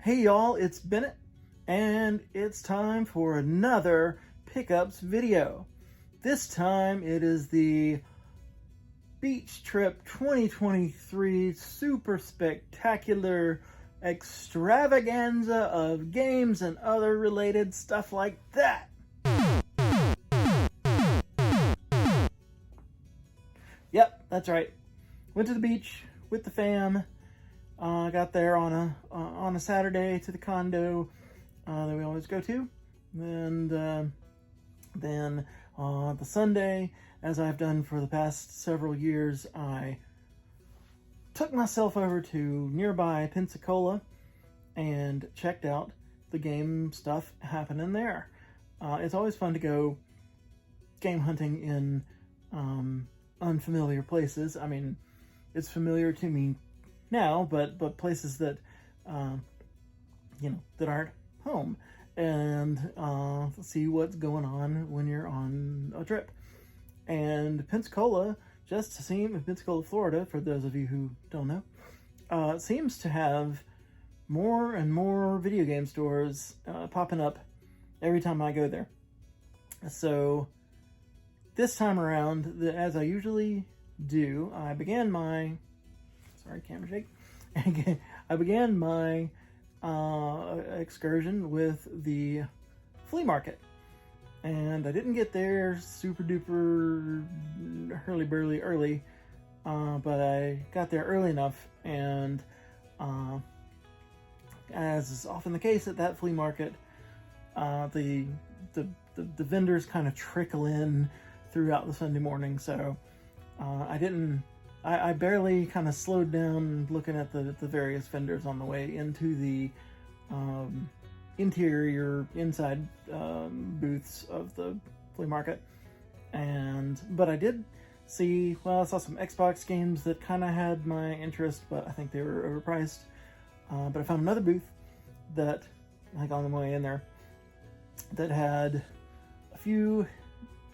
Hey y'all, it's Bennett, and it's time for another pickups video. This time it is the Beach Trip 2023 super spectacular extravaganza of games and other related stuff like that. Yep, that's right. Went to the beach with the fam. Got there on a Saturday to the condo that we always go to, and then the Sunday, as I've done for the past several years, I took myself over to nearby Pensacola and checked out the game stuff happening there. It's always fun to go game hunting in unfamiliar places. I mean, it's familiar to me now, but places that that aren't home, and see what's going on when you're on a trip. And Pensacola, Pensacola, Florida, for those of you who don't know, seems to have more and more video game stores popping up every time I go there. So this time around, as I usually do, I began my camera shake. I began my excursion with the flea market, and I didn't get there super duper hurly-burly early, but I got there early enough, and as is often the case at that flea market, the vendors kind of trickle in throughout the Sunday morning, so I barely kind of slowed down looking at the various vendors on the way into the inside booths of the flea market. But I did see, I saw some Xbox games that kind of had my interest, but I think they were overpriced. But I found another booth that, like on the way in there, that had a few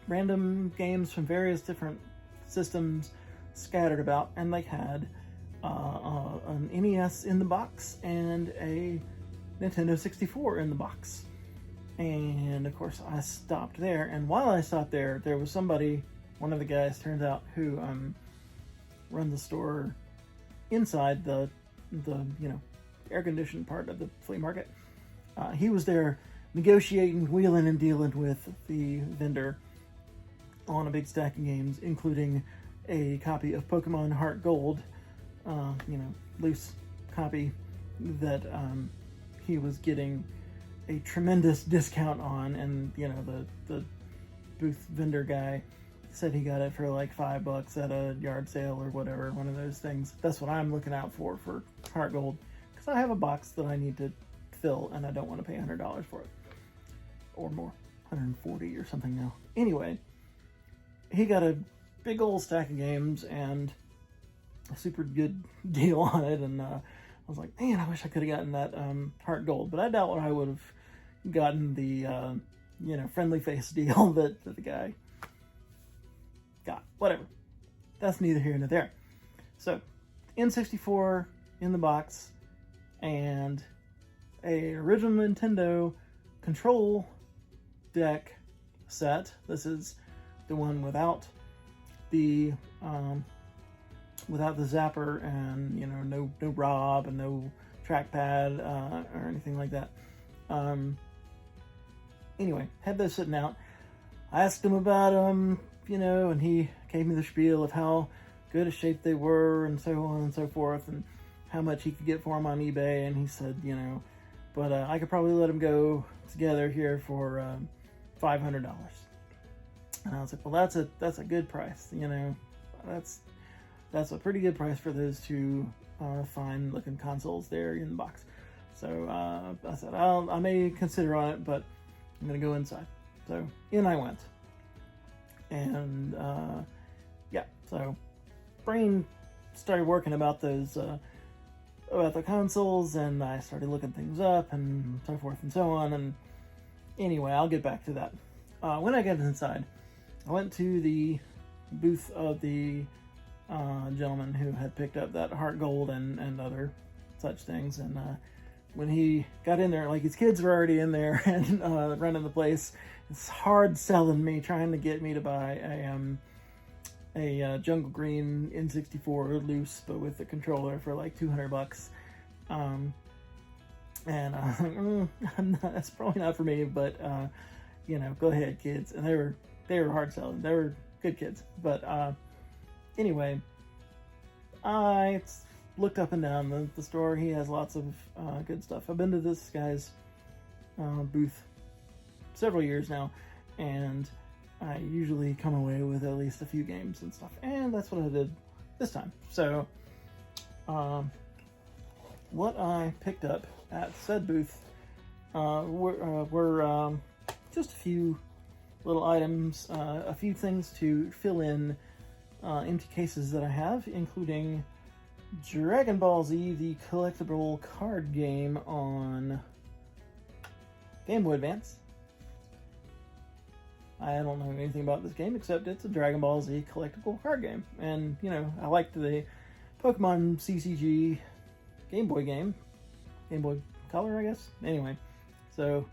random games from various different systems scattered about, and they had an NES in the box and a Nintendo 64 in the box. And of course I stopped there, and while I stopped there was somebody, one of the guys, turns out, who runs the store inside the air conditioned part of the flea market. He was there negotiating, wheeling and dealing with the vendor on a big stack of games, including a copy of Pokemon Heart Gold, loose copy that he was getting a tremendous discount on, and the booth vendor guy said he got it for like $5 at a yard sale or whatever, one of those things. That's what I'm looking out for Heart Gold, because I have a box that I need to fill, and I don't want to pay $100 for it, or more, $140 or something now. Anyway, he got a big old stack of games and a super good deal on it, and I was like, man, I wish I could have gotten that Heart Gold, but I doubt what I would have gotten the friendly face deal that the guy got. Whatever, that's neither here nor there. So N64 in the box, and a original Nintendo control deck set. This is the one without the zapper, and no ROB and no trackpad or anything like that. Anyway, had those sitting out. I asked him about them, and he gave me the spiel of how good a shape they were, and so on and so forth, and how much he could get for them on eBay. And he said, but I could probably let them go together here for $500. And I was like, well, that's a good price, that's a pretty good price for those two fine looking consoles there in the box. So I said, I may consider on it, but I'm gonna go inside. So in I went, and so brain started working about those about the consoles, and I started looking things up and so forth and so on. And anyway, I'll get back to that. When I got inside, I went to the booth of the gentleman who had picked up that Heart Gold and other such things, and when he got in there, like his kids were already in there and running the place. It's hard selling me, trying to get me to buy a Jungle Green N64 loose, but with the controller for like $200. And that's probably not for me, but you know, go ahead, kids. And they were hard selling. They were good kids. But anyway, I looked up and down the store. He has lots of good stuff. I've been to this guy's booth several years now, and I usually come away with at least a few games and stuff, and that's what I did this time. So what I picked up at said booth were just a few little items, a few things to fill in empty cases that I have, including Dragon Ball Z, the collectible card game on Game Boy Advance. I don't know anything about this game except it's a Dragon Ball Z collectible card game. And, you know, I liked the Pokemon CCG Game Boy game. Game Boy Color, I guess? Anyway, so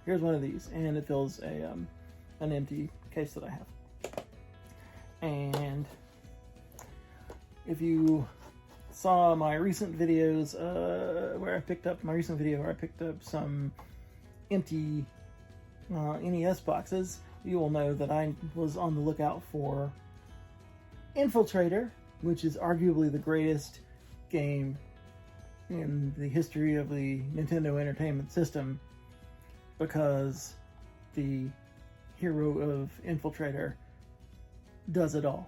here's one of these, and it fills an empty case that I have. And if you saw my recent videos where I picked up some empty NES boxes, you will know that I was on the lookout for Infiltrator, which is arguably the greatest game in the history of the Nintendo Entertainment System, because the hero of Infiltrator does it all.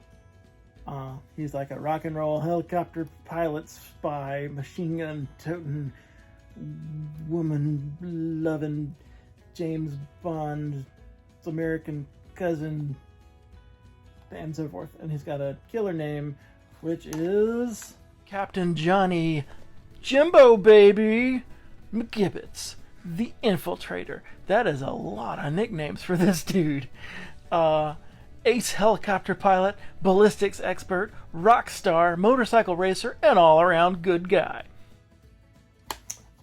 He's like a rock and roll helicopter pilot, spy, machine gun toting, woman loving James Bond, American cousin, and so forth. And he's got a killer name, which is Captain Johnny Jimbo Baby McGibbets, the Infiltrator. That is a lot of nicknames for this dude. Ace helicopter pilot, ballistics expert, rock star, motorcycle racer, and all-around good guy.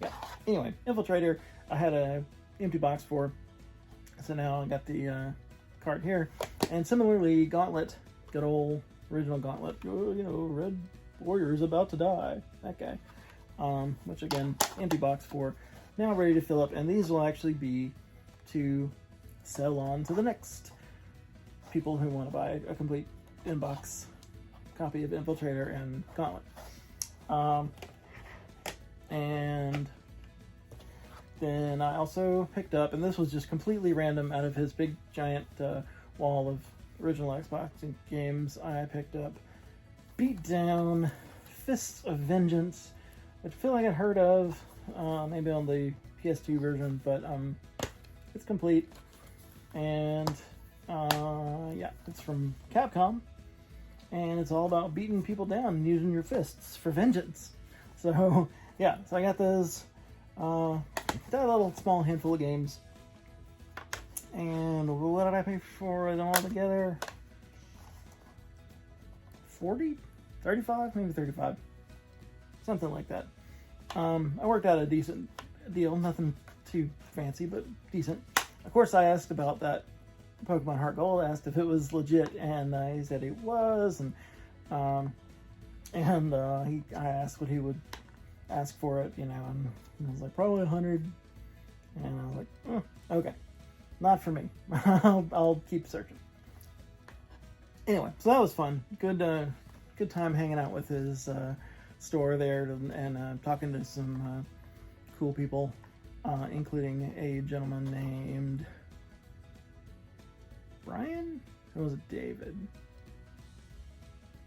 Yeah. Anyway, Infiltrator, I had an empty box for, so now I got the card here. And similarly, Gauntlet, good old original Gauntlet. You know, Red Warrior's about to die. That guy. Which again, empty box for. Now ready to fill up, and these will actually be to sell on to the next people who want to buy a complete in-box copy of Infiltrator and Gauntlet. And then I also picked up, and this was just completely random out of his big giant wall of original Xbox games, I picked up Beatdown Fists of Vengeance, which I feel like I'd heard of, maybe on the PS2 version, but it's complete. And yeah, it's from Capcom, and it's all about beating people down and using your fists for vengeance. So yeah, so I got those, got a little small handful of games. And what did I pay for it all together? 40? 35? Maybe 35. Something like that. I worked out a decent deal. Nothing too fancy, but decent. Of course, I asked about that Pokemon Heart Gold. I asked if it was legit, and he said it was. And I asked what he would ask for it, you know, and I was like, probably 100. And I was like, okay. Not for me. I'll keep searching. Anyway, so that was fun. Good time hanging out with his store there and talking to some cool people, including a gentleman named Brian? Or was it David?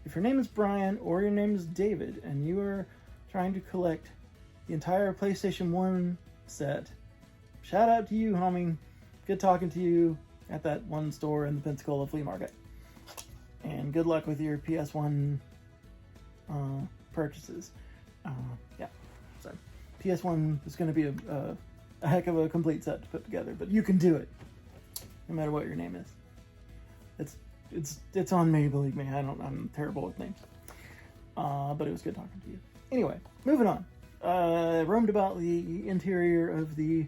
If your name is Brian or your name is David and you are trying to collect the entire PlayStation 1 set, shout out to you, homie. Good talking to you at that one store in the Pensacola flea market. And good luck with your PS1 purchases. Yeah, so PS1 is going to be a heck of a complete set to put together, but you can do it, no matter what your name is. It's on me, believe me. I'm terrible with names. But it was good talking to you. Anyway, moving on. roamed about the interior of the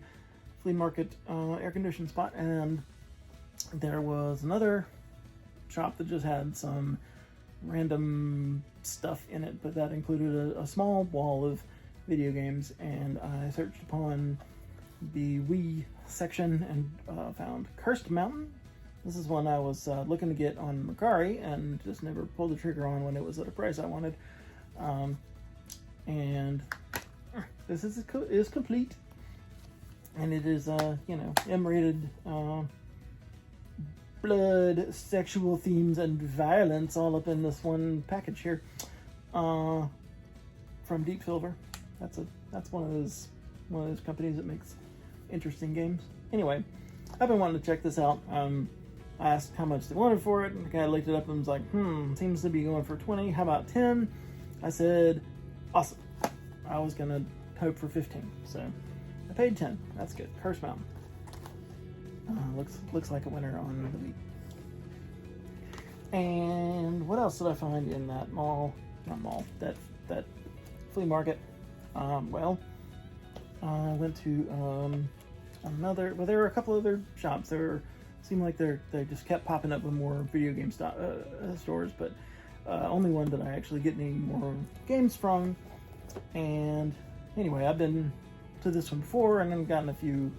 flea market air-conditioned spot, and there was another shop that just had some random stuff in it, but that included a small wall of video games, and I searched upon the Wii section and found Cursed Mountain. This is one I was looking to get on Mercari and just never pulled the trigger on when it was at a price I wanted. And this is complete, and it is M-rated, blood, sexual themes, and violence all up in this one package here, from Deep Silver. That's one of those companies that makes interesting games. Anyway, I've been wanting to check this out. I asked how much they wanted for it, and the guy looked it up and was like, seems to be going for 20. How about 10? I said, awesome. I was gonna hope for 15, so I paid 10. That's good. Cursed Mountain. Looks like a winner on the Wii. And what else did I find in that that flea market? Well, I went to there were a couple other shops. Seemed like they just kept popping up with more video game stores, but only one that I actually get any more games from. And anyway, I've been to this one before, and I've gotten a few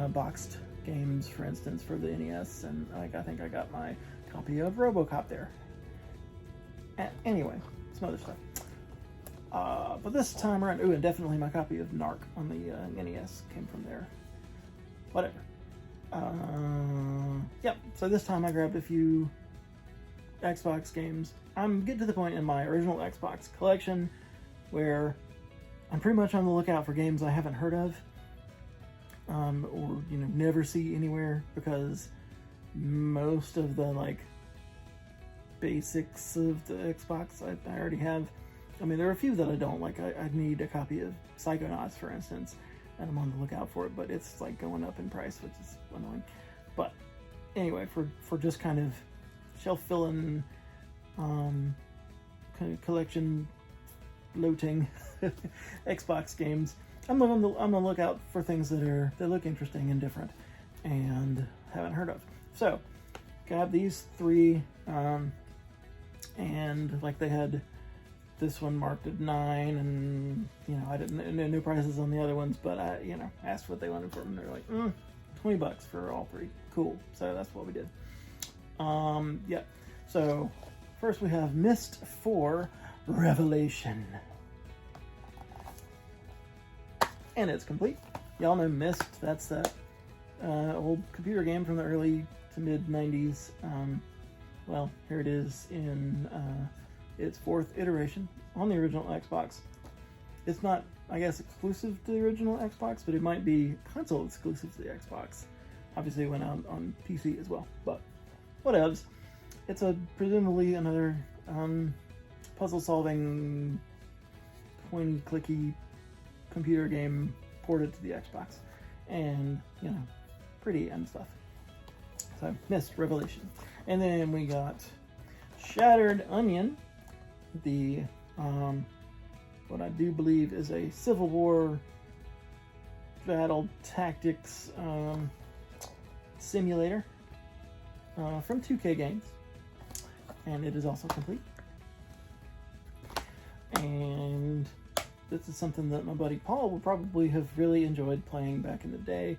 boxed games, for instance, for the NES, and I think I got my copy of RoboCop there. Anyway, some other stuff. But this time around, and definitely my copy of Narc on the NES came from there. Whatever. Yep, so this time I grabbed a few Xbox games. I'm getting to the point in my original Xbox collection where I'm pretty much on the lookout for games I haven't heard of, or never see anywhere, because most of the basics of the Xbox I already have. I mean, there are a few that I don't like. I need a copy of Psychonauts, for instance, and I'm on the lookout for it, but it's going up in price, which is annoying. But anyway, for just kind of shelf filling, kind of collection bloating Xbox games, I'm on the lookout for things that look interesting and different and haven't heard of. So got these three, and they had this one marked at 9, and I didn't know no prices on the other ones, but I asked what they wanted for them. They're like, $20 for all three. Cool. So that's what we did. Yeah. So first we have Myst 4 Revelation, and it's complete. Y'all know Myst. That's that old computer game from the early to mid 90s. Well, here it is in its 4th iteration on the original Xbox. It's not, I guess, exclusive to the original Xbox, but it might be console exclusive to the Xbox. Obviously it went out on PC as well, but whatevs. It's presumably another puzzle-solving, pointy-clicky computer game ported to the Xbox, and pretty and stuff. So Myst Revelation. And then we got Shattered Onion, the what I do believe is a Civil War battle tactics simulator from 2K Games, and it is also complete. And this is something that my buddy Paul would probably have really enjoyed playing back in the day,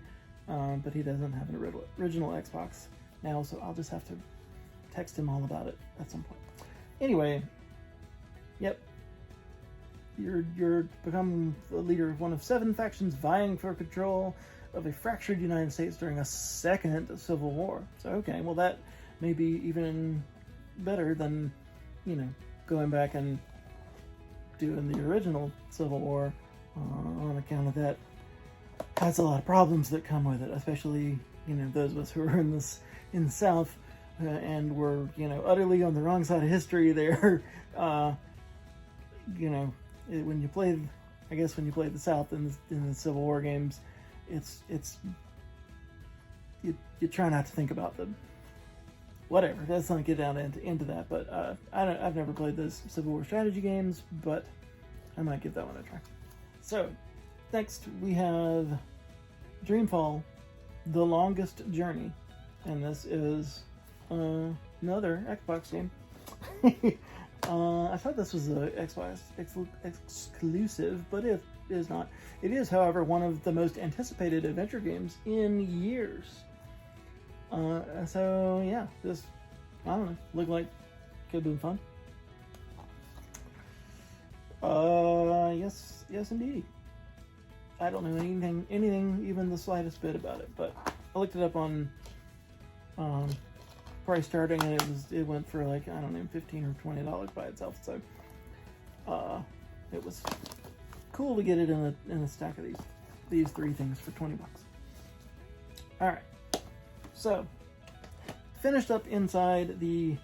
but he doesn't have an original Xbox now, so I'll just have to text him all about it at some point. Anyway, yep, you're become the leader of one of 7 factions vying for control of a fractured United States during a second Civil War. So okay, well that may be even better than going back and doing the original Civil War, on account of that has a lot of problems that come with it, especially those of us who are in the South, and were utterly on the wrong side of history there. When you played the South in the Civil War games, you try not to think about them. Whatever, let's not get down into that. But I've never played those Civil War strategy games, but I might give that one a try. So, next we have Dreamfall, The Longest Journey. And this is another Xbox game. I thought this was a Xbox exclusive, but it is not. It is, however, one of the most anticipated adventure games in years. So yeah, this, I don't know, looked like could have been fun. Yes indeed. I don't know anything even the slightest bit about it, but I looked it up on price starting, and it went for like, I don't know, $15 or $20 by itself. So it was cool to get it in a stack of these three things for $20. All right, so finished up inside the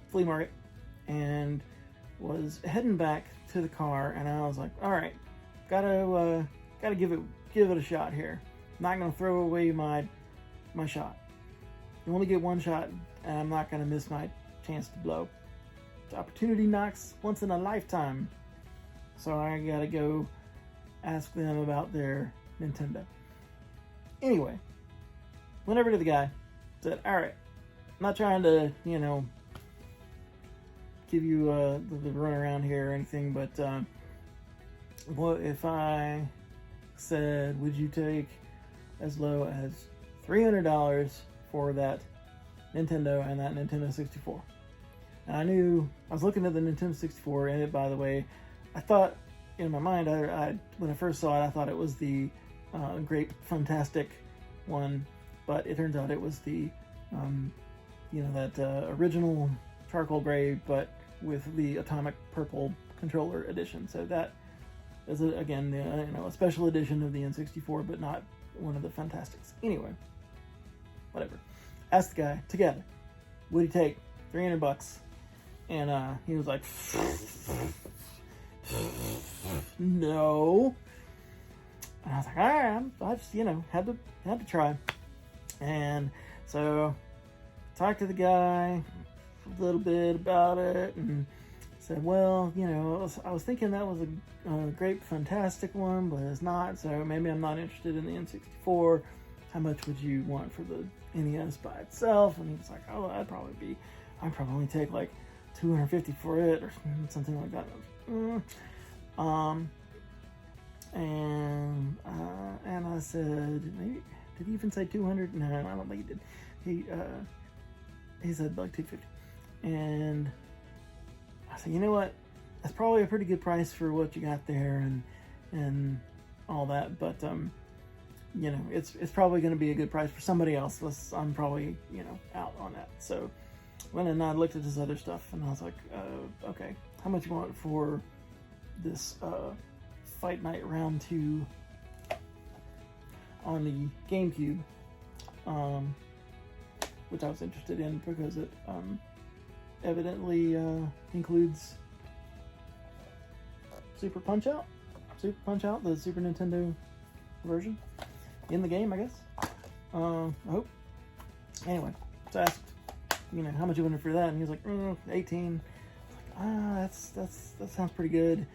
flea market and was heading back to the car, and I was like, all right, gotta give it a shot here. Not gonna throw away my shot. You only get one shot, and I'm not gonna miss my chance to blow. The opportunity knocks once in a lifetime, so I gotta go ask them about their Nintendo. Anyway, went over to the guy, said, all right, I'm not trying to, give you the run around here or anything, but what if I said, would you take as low as $300 for that Nintendo and that Nintendo 64? And I was looking at the Nintendo 64, and it, by the way, I thought in my mind, I when I first saw it, I thought it was the Grape Fantastic one, but it turns out it was the that original charcoal gray, but with the atomic purple controller edition. So that is again a special edition of the N64, but not one of the Fantastics. Anyway, whatever. Asked the guy together, would he take $300? And he was like, no. And I was like, all right, I just had to try. And so talked to the guy a little bit about it, and said, well, I was thinking that was a great Fantastic one, but it's not, so maybe I'm not interested in the N64. How much would you want for the NES by itself? And he was like, oh, I'd probably take like $250 for it or something like that. And I said, maybe, did he even say 200? No, I don't think he did. He said like 250. And I said, you know what? That's probably a pretty good price for what you got there and all that, but it's probably going to be a good price for somebody else. I'm probably out on that. So went and I looked at this other stuff, and I was like, okay, how much you want for this Fight Night Round 2 on the GameCube, which I was interested in because it evidently includes Super Punch-Out, the Super Nintendo version in the game, I guess. I hope. Anyway, so I asked, how much you wanted for that, and he was like, 18. I was like, that sounds pretty good.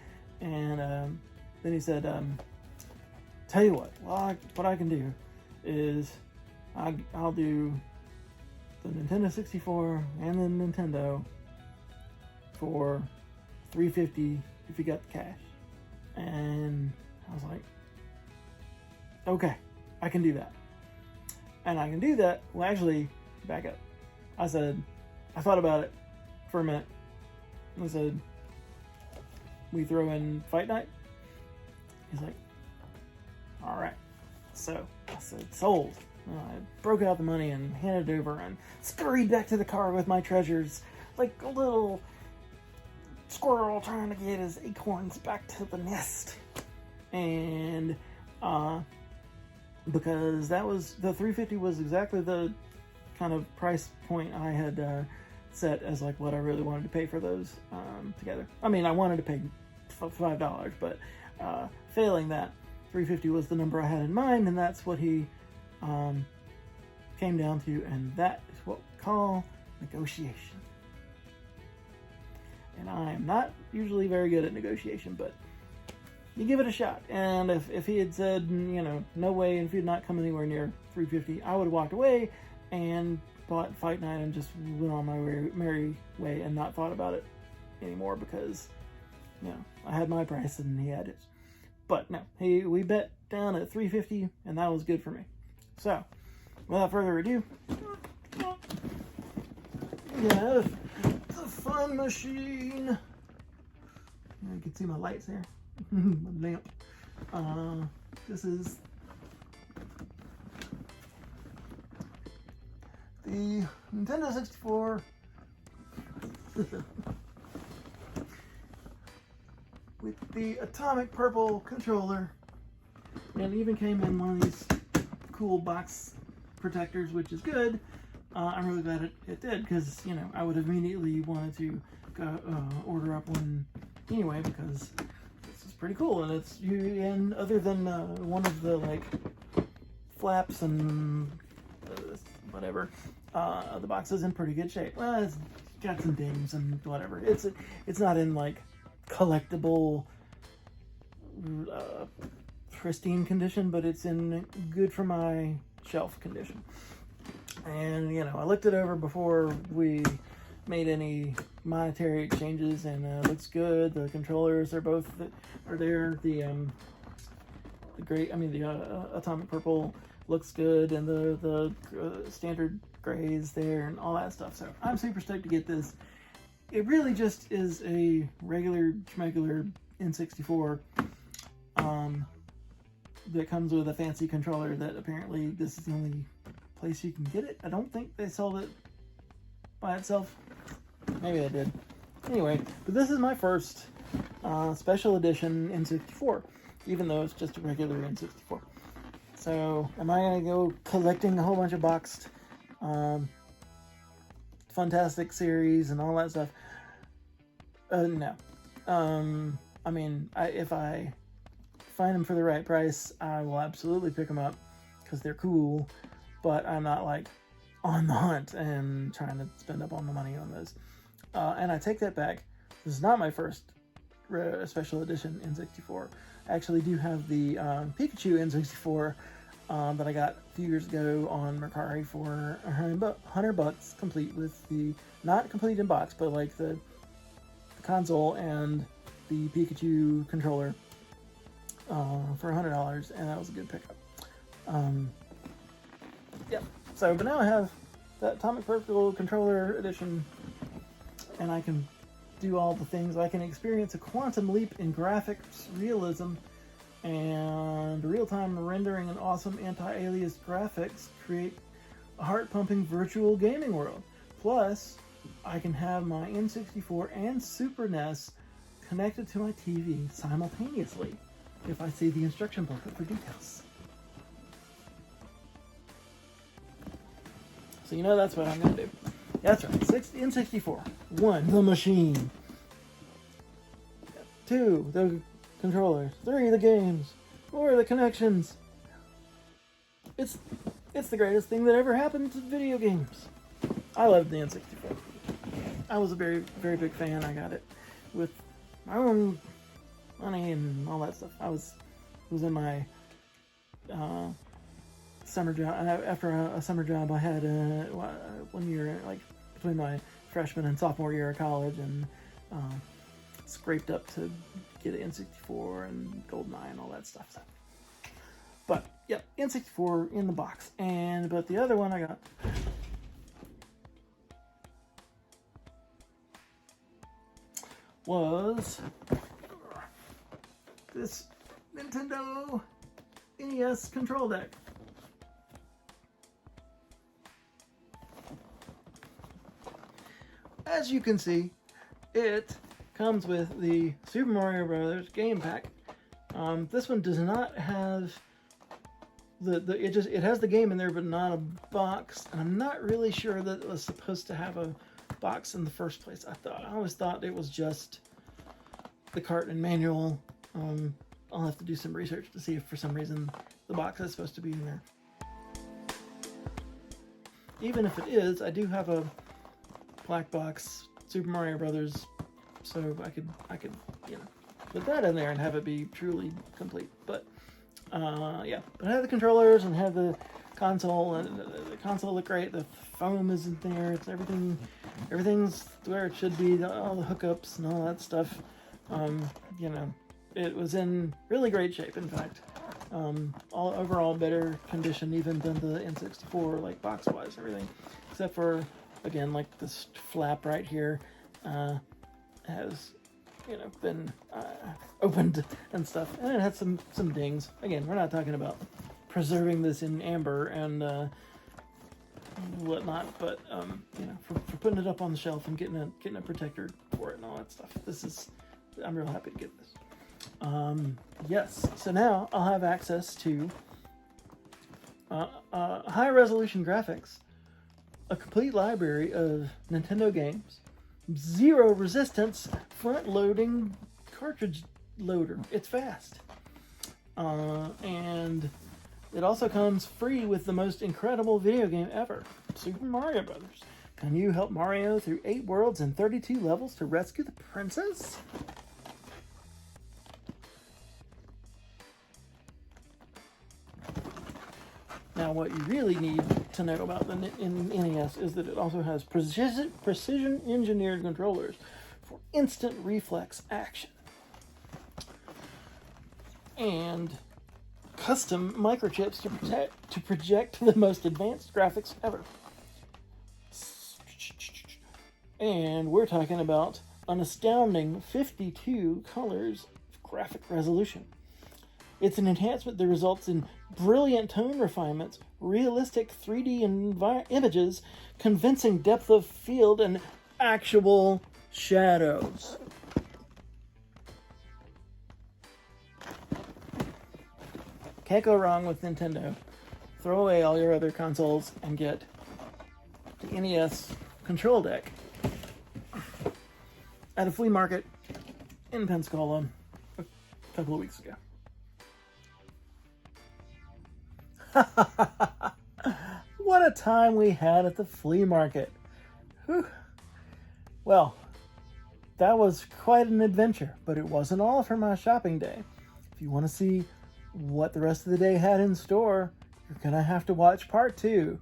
And then he said, tell you what I can do is I'll do the Nintendo 64 and the Nintendo for $350 if you got the cash. And I was like, okay, I can do that. And I can do that. Well, actually, back up. I said, I thought about it for a minute. I said, we throw in Fight Night? He's like, all right. So I said, sold. I broke out the money and handed it over and scurried back to the car with my treasures like a little squirrel trying to get his acorns back to the nest. And because that was, the $350 was exactly the kind of price point I had set as like what I really wanted to pay for those together. I mean, I wanted to pay $5, but failing that, $350 was the number I had in mind, and that's what he came down to, and that is what we call negotiation. And I am not usually very good at negotiation, but you give it a shot. And if he had said, you know, no way, and if he had not come anywhere near $350, I would have walked away and bought Fight Night and just went on my merry way and not thought about it anymore, because, you know, I had my price and he had his. But no, we bet down at $350, and that was good for me. So, without further ado, yeah, the fun machine. You can see my lights here. My lamp. This is the Nintendo 64 with the atomic purple controller, and it even came in one of these cool box protectors, which is good. I'm really glad it did, because, you know, I would immediately wanted to order up one anyway, because this is pretty cool. And it's, and other than one of the like flaps and whatever, the box is in pretty good shape. Well, it's got some dings and whatever. It's not in like collectible pristine condition, but it's in good for my shelf condition. And, you know, I looked it over before we made any monetary exchanges, and it looks good. The controllers are both are there. The atomic purple looks good, and the standard gray is there, and all that stuff. So I'm super stoked to get this. It really just is a regular schmegular N64 that comes with a fancy controller that apparently this is the only place you can get it. I don't think they sold it by itself. Maybe they did. Anyway, but this is my first special edition N64, even though it's just a regular N64. So, am I going to go collecting a whole bunch of boxed Fantastic series and all that stuff? No. I mean, if I find them for the right price, I will absolutely pick them up, because they're cool, but I'm not like on the hunt and trying to spend up all my money on those. And I take that back. This is not my first special edition N64. I actually do have the Pikachu N64 that I got a few years ago on Mercari for $100, complete with the, not complete in box, but like the console and the Pikachu controller for $100, and that was a good pickup. Yep. So, but now I have that Atomic Purple controller edition, and I can do all the things. I can experience a quantum leap in graphics realism and real-time rendering and awesome anti-alias graphics, create a heart-pumping virtual gaming world. Plus, I can have my N64 and Super NES connected to my TV simultaneously if I see the instruction booklet for details. So you know that's what I'm going to do. That's right, N64. 1, the machine. 2, the controllers. 3, the games. 4, the connections. It's the greatest thing that ever happened to video games. I loved the N64. I was a very, very big fan. I got it with my own money and all that stuff. I was in my summer job. After a summer job I had 1 year, like between my freshman and sophomore year of college, and scraped up to get an N64 and GoldenEye and all that stuff. So. But yep, N64 in the box, but the other one I got was this Nintendo NES control deck. As you can see, it comes with the Super Mario Brothers game pack. This one does not have it has the game in there, but not a box. And I'm not really sure that it was supposed to have a box in the first place. I always thought it was just the cart and manual. I'll have to do some research to see if for some reason the box is supposed to be in there. Even if it is, I do have a black box Super Mario Brothers, so I could put that in there and have it be truly complete. But yeah, but I have the controllers and have the console, and the console looked great. The foam isn't there. It's everything's where it should be. All the hookups and all that stuff. You know, it was in really great shape. In fact, all overall better condition even than the N64, like box wise, everything, except for again like this flap right here has been opened and stuff, and it had some dings. Again, we're not talking about preserving this in amber and whatnot, but for putting it up on the shelf and getting a protector for it and all that stuff. I'm real happy to get this. Yes, so now I'll have access to high resolution graphics, a complete library of Nintendo games, zero resistance front loading cartridge loader. It's fast. And it also comes free with the most incredible video game ever, Super Mario Brothers. Can you help Mario through 8 worlds and 32 levels to rescue the princess? Now, what you really need to know about the NES is that it also has precision engineered controllers for instant reflex action and custom microchips to project the most advanced graphics ever. And we're talking about an astounding 52 colors of graphic resolution. It's an enhancement that results in brilliant tone refinements, realistic 3D images, convincing depth of field, and actual shadows. Can't go wrong with Nintendo. Throw away all your other consoles and get the NES control deck at a flea market in Pensacola a couple of weeks ago. What a time we had at the flea market. Whew. Well, that was quite an adventure, but it wasn't all for my shopping day. If you want to see what the rest of the day had in store, you're going to have to watch part 2.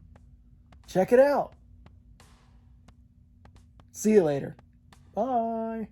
Check it out. See you later. Bye.